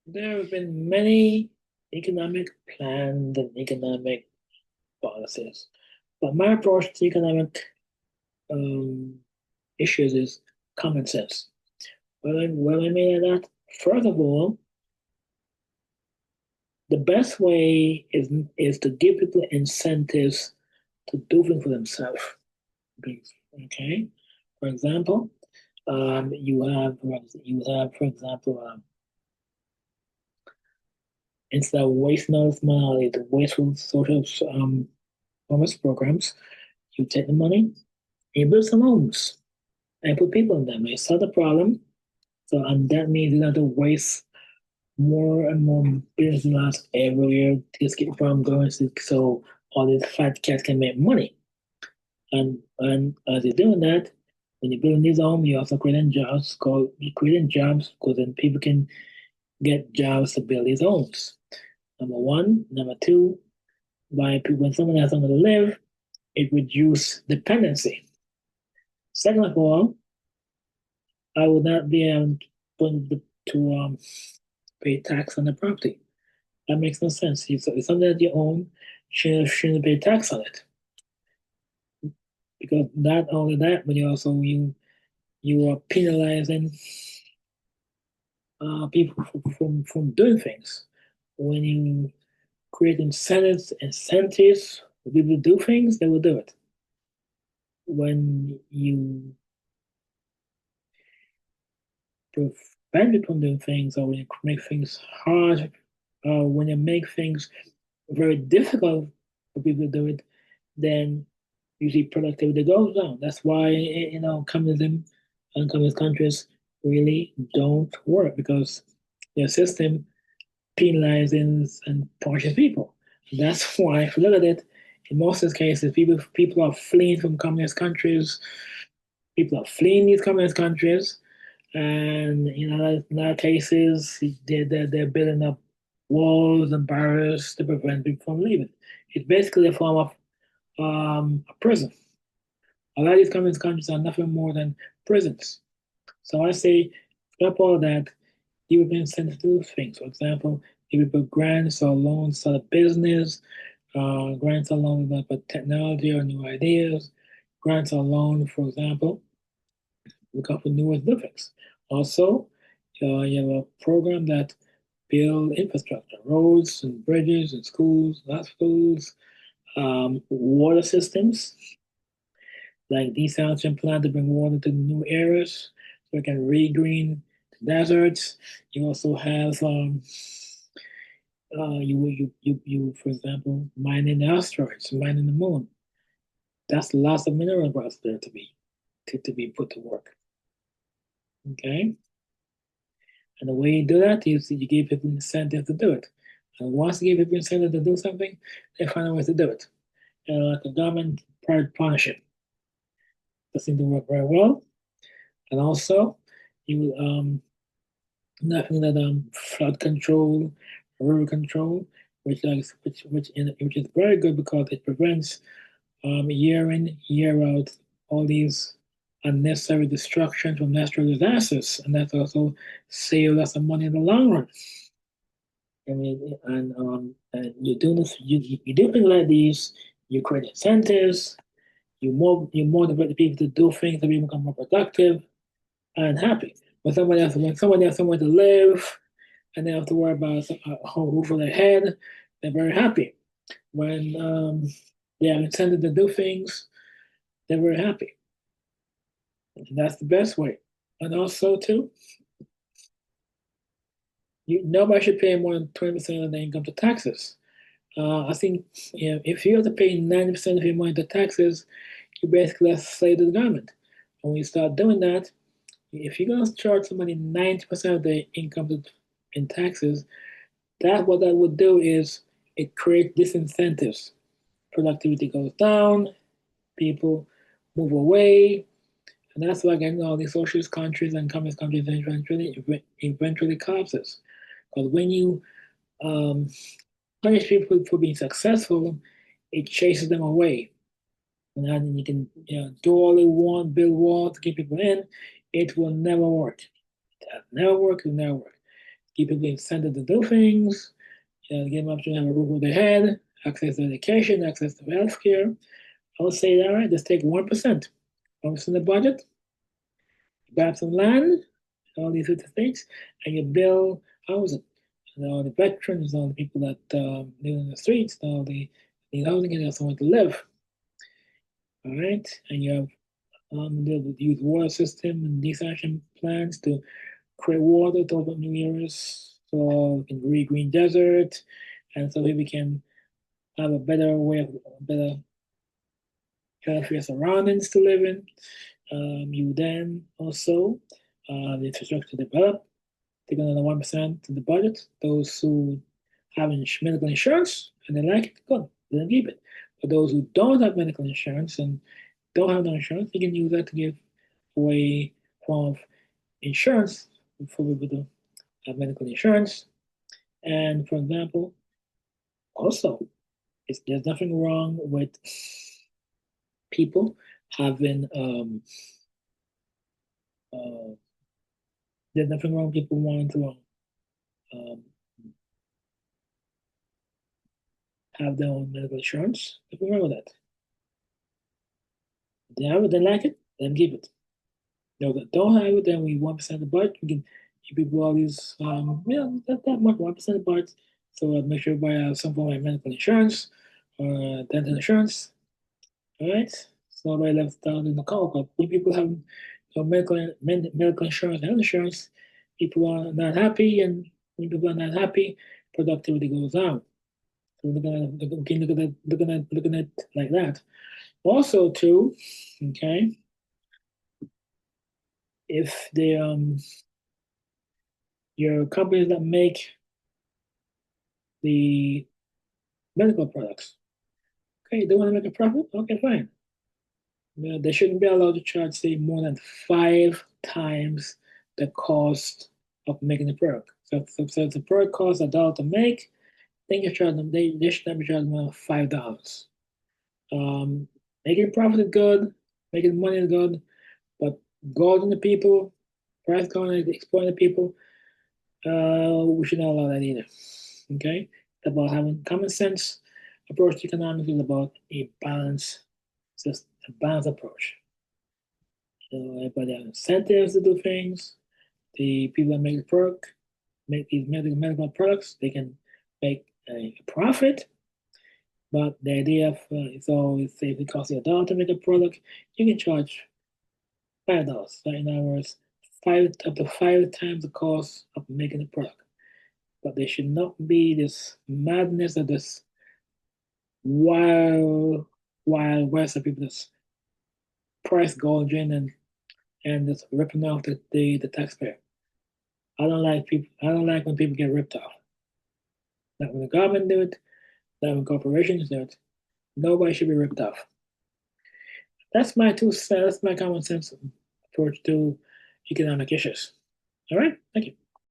There have been many economic plans and economic policies, but my approach to economic um, issues is common sense. What I mean by that, first of all, the best way is to give people incentives to do things for themselves. Okay, for example, for example, instead of wasting all this money, the wasteful social commerce programs, you take the money and you build some homes and put people in them. You solve the problem. So, and that means you don't have to waste more and more business lots every year to just keep the problem going. So all these fat cats can make money. And as you're doing that, when you're building these homes, you're also creating jobs. You're creating jobs because then people can get jobs to build these homes. Number one. Number two, when someone has somewhere to live, it reduces dependency. Second of all, I would not be to pay tax on the property. That makes no sense. It's something that you own, shouldn't pay tax on it. Because not only that, but you are penalizing people from doing things. When you create incentives for people to do things, they will do it. When you prevent people from doing things, or when you make things hard, or when you make things very difficult for people to do it, then usually productivity goes down. That's why communism and communist countries really don't work because their system penalizes and punishes people. That's why, if you look at it, in most of the cases, people are fleeing from communist countries. People are fleeing these communist countries, and in other cases, they're building up walls and barriers to prevent people from leaving. It's basically a form of a prison. A lot of these communist countries are nothing more than prisons. So I say, stop all that. Give people incentives to do things. For example, give people grants or loans to start a business, grants or loans for technology or new ideas, grants or loans, for example, look out for new things. Also, you have a program that build infrastructure, roads and bridges and schools, hospitals, water systems, like desalination plant to bring water to new areas so it can regreen the deserts. You also have for example, mining the asteroids, mining the moon. That's lots of mineral rights there to be put to work. Okay, and the way you do that is you give people incentive to do it. And once you give people incentive to do something, they find a way to do it. Like a government-private partnership, that seems to work very well. And also, you nothing that flood control, river control, which is very good because it prevents year in year out all these unnecessary destruction from natural disasters, and that also saves us some money in the long run. I mean, and you do this, you do things like these, you create incentives, you motivate the people to do things to become more productive and happy. When somebody has somewhere to live, and they have to worry about a whole roof over their head, they're very happy. When they have incentive to do things, they're very happy. And that's the best way. And also, too, nobody should pay more than 20% of their income to taxes. I think if you have to pay 90% of your money to taxes, you basically have to slave to the government. And when you start doing that, if you're going to charge somebody 90% of their income in taxes, what that would do is it creates disincentives. Productivity goes down, people move away, and that's why getting all these socialist countries and communist countries eventually collapses. Because when you um, punish people for being successful, it chases them away. And then you can do all they want, build walls to keep people in. It will never work. It will never work. It will never work. give people incentive to do things, give them option to have a roof over their head, access to education, access to healthcare. I would say, all right, just take 1%. 1% of the budget, grab some land, all these other things, and you build housing. And all the veterans, all the people that live in the streets, all the need housing and have somewhere to live. All right, and you have use water system and desalination plants to create water to open new areas, so we can green desert, and so we can have a better way of better healthier surroundings to live in. You then also the infrastructure develop, take another 1% to the budget. Those who have medical insurance and they like it, good, then keep it. For those who don't have medical insurance and don't have no insurance, you can use that to give away form of insurance for people to have medical insurance. And for example, also, there's nothing wrong with people having uh, there's nothing wrong with people wanting to um, have their own medical insurance. Nothing wrong with that. If they have it, they like it, then keep it. Those that don't have it, then we 1% of the budget. We can give people all these, not that much, 1% of the budget. So make sure everybody has some form of medical insurance or dental insurance. All right. So nobody left down in the cold. But when people have medical insurance and health insurance, people are not happy, and when people are not happy, productivity goes down. So we can looking at it like that. Also, too, okay, if the your companies that make the medical products, okay, they want to make a profit, okay, fine. They shouldn't be allowed to charge, say, more than 5 times the cost of making the product. So if the product costs $1 to make, then you charge them. They should not be charged more than $5. Making profit is good, making money is good, but gouging the people, price gouging, exploiting the people, we should not allow that either. Okay, it's about having common sense approach to economics is about a balance, just a balanced approach. So everybody has incentives to do things. The people that make the product, make these medical products, they can make a profit. But the idea of it's always say if it costs you $1 to make a product, you can charge $5. So in other words, up to 5 times the cost of making a product. But there should not be this madness of this wild west of people that's price gouging and just ripping off the taxpayer. I don't like people. I don't like when people get ripped off. Not when the government do it. Not when corporations do it. Nobody should be ripped off. That's my two cents. That's my common sense approach to economic issues. All right. Thank you.